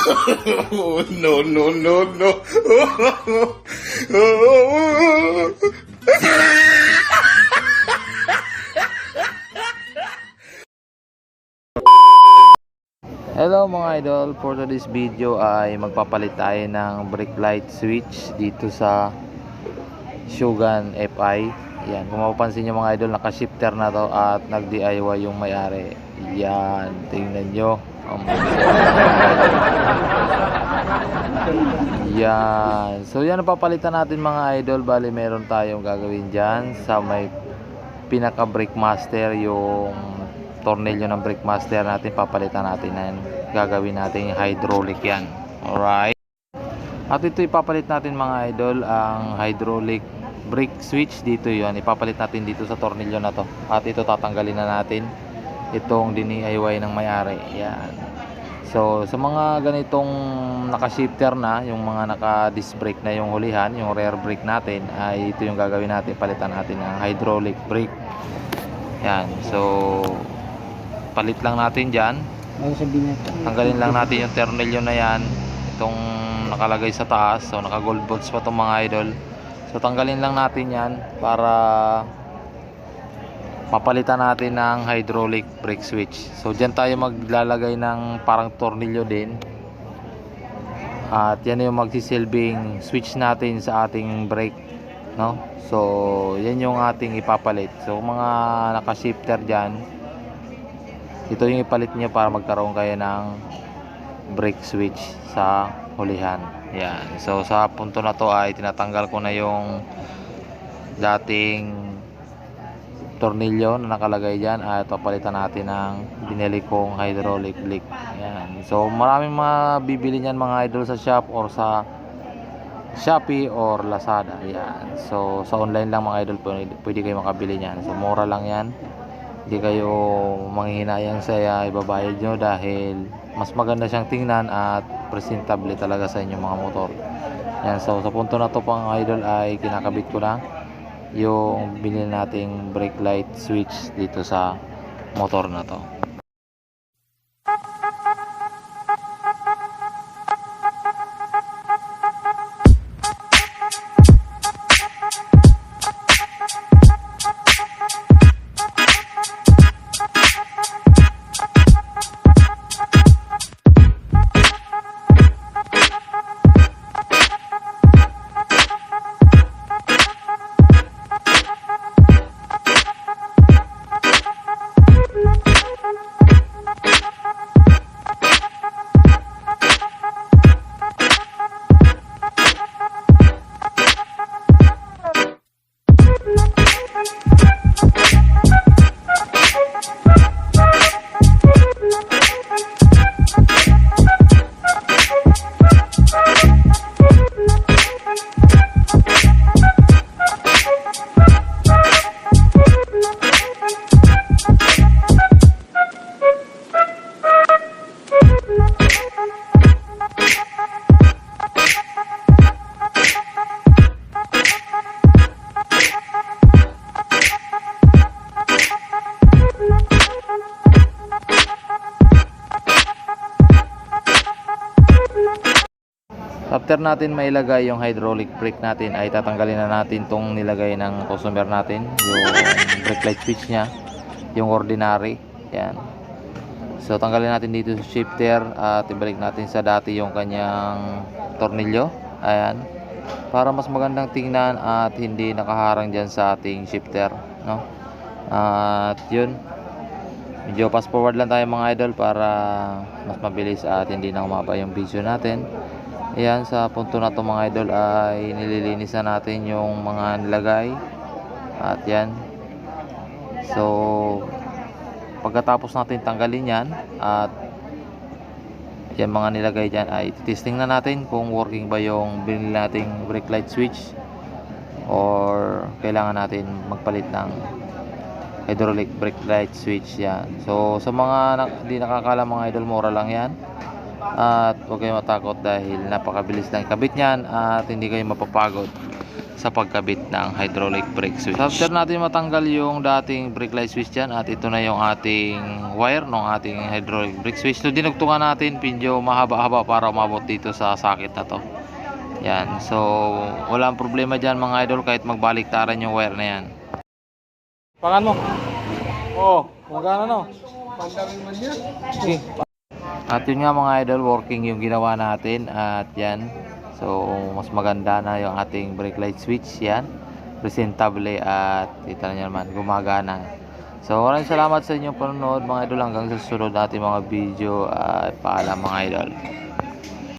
No, no, no, no. Hello mga idol, for today's video ay magpapalit tayo ng brake light switch dito sa Shogun FI. Yan, kung mapapansin nyo mga idol, naka-shifter na to at nag-DIY yung may-ari. Yan, tingnan nyo. Yan, so yan ang papalitan natin mga idol. Bali meron tayong gagawin dyan sa may pinaka brake master, yung tornilyo ng brake master natin, papalitan natin yan. Gagawin natin yung hydraulic yan. Alright, at ito ipapalit natin mga idol, ang hydraulic brake switch dito. Yon, ipapalit natin dito sa tornilyo na to, at ito tatanggalin na natin itong DIY ng may-ari. Yan, so sa mga ganitong naka-shifter na, yung mga naka-disc brake na yung hulihan, yung rear brake natin, ay ito yung gagawin natin, palitan natin ng hydraulic brake. Yan, so palit lang natin dyan. Tanggalin lang natin yung tornilyo na yan, itong nakalagay sa taas. So naka gold bolts pa itong mga idol. So tanggalin lang natin yan para mapalitan natin ng hydraulic brake switch. So dyan tayo maglalagay ng parang tornilyo din, at yan yung magsisilbing switch natin sa ating brake, no? So yan yung ating ipapalit. So mga naka-shifter dyan, ito yung ipalit nyo para magkaroon kayo ng brake switch sa hulihan. Yan, so sa punto na to ay tinatanggal ko na yung dating tornilyo na nakalagay dyan, at papalitan natin ng binili kong hydraulic brake. Yan, so maraming mabibili nyan mga idol sa shop or sa Shopee or Lazada. Yan, so sa online lang mga idol pwede kayo makabili nyan. So mura lang yan, hindi kayo manghihinayang sa ibabayad nyo, dahil mas maganda siyang tingnan at presentable talaga sa inyong mga motor. Yan, so sa punto na to pang idol ay kinakabit ko na yung binili nating brake light switch dito sa motor na to. After natin mailagay yung hydraulic brake natin, ay tatanggalin na natin tong nilagay ng customer natin, yung brake light switch nya, yung ordinary. Yan, so tanggalin natin dito sa shifter at ibalik natin sa dati yung kanyang tornilyo. Ayan, para mas magandang tingnan at hindi nakaharang dyan sa ating shifter, no? At yun, medyo fast forward lang tayo mga idol para mas mabilis at hindi na humaba yung video natin. Ayan, sa punto na to mga idol ay nililinis na natin yung mga nilagay. At yan, so pagkatapos natin tanggalin yan at yan mga nilagay dyan, ay testing na natin kung working ba yung binili nating brake light switch, or kailangan natin magpalit ng hydraulic brake light switch. Yan, so sa mga hindi nakakala mga idol, mura lang yan. At huwag kayong matakot dahil napakabilis lang ikabit nyan at hindi kayo mapapagod sa pagkabit ng hydraulic brake switch. After natin matanggal yung dating brake light switch dyan, at ito na yung ating wire ng ating hydraulic brake switch. So dinugtungan natin, medyo mahaba-haba para umabot dito sa socket na to. Yan, so walang problema dyan mga idol, kahit magbaliktaran yung wire na yan. Pangan mo. Oh, magana no. Okay. At yun nga mga idol, working yung ginawa natin. At yan, so mas maganda na yung ating brake light switch. Yan, presentable at kita nyo naman, gumagana. So maraming salamat sa inyong panonood mga idol. Hanggang sa susunod natin mga video. At paalam mga idol.